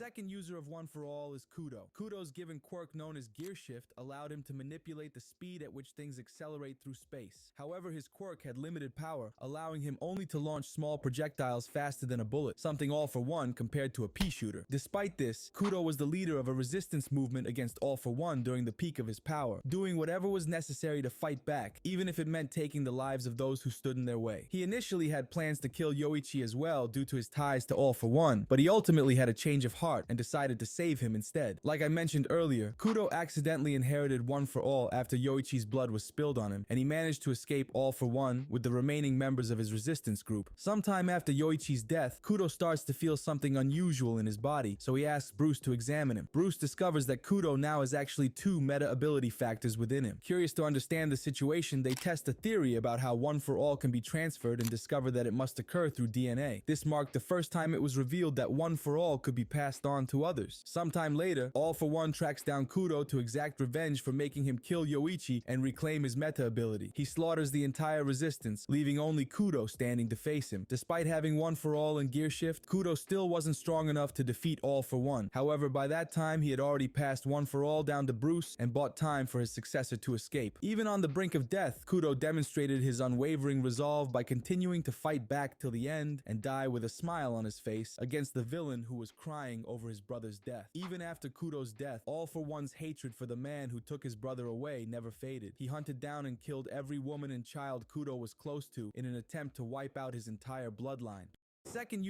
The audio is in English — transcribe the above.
second user of One for All is Kudo. Kudo's given quirk known as Gear Shift allowed him to manipulate the speed at which things accelerate through space. However, his quirk had limited power, allowing him only to launch small projectiles faster than a bullet, something All for One compared to a pea shooter. Despite this, Kudo was the leader of a resistance movement against All for One during the peak of his power, doing whatever was necessary to fight back, even if it meant taking the lives of those who stood in their way. He initially had plans to kill Yoichi as well due to his ties to All for One, but he ultimately had a change of heart and decided to save him instead. Like I mentioned earlier, Kudo accidentally inherited One for All after Yoichi's blood was spilled on him, and he managed to escape All for One with the remaining members of his resistance group. Sometime after Yoichi's death, Kudo starts to feel something unusual in his body, so he asks Bruce to examine him. Bruce discovers that Kudo now has actually 2 meta ability factors within him. Curious to understand the situation, they test a theory about how One for All can be transferred and discover that it must occur through DNA. This marked the first time it was revealed that One for All could be passed on to others. Sometime later, All for One tracks down Kudo to exact revenge for making him kill Yoichi and reclaim his meta ability. He slaughters the entire resistance, leaving only Kudo standing to face him. Despite having One for All and Gear Shift, Kudo still wasn't strong enough to defeat All for One. However, by that time, he had already passed One for All down to Bruce and bought time for his successor to escape. Even on the brink of death, Kudo demonstrated his unwavering resolve by continuing to fight back till the end and die with a smile on his face against the villain who was crying over his brother's death. Even after Kudo's death, All for One's hatred for the man who took his brother away never faded. He hunted down and killed every woman and child Kudo was close to in an attempt to wipe out his entire bloodline. Second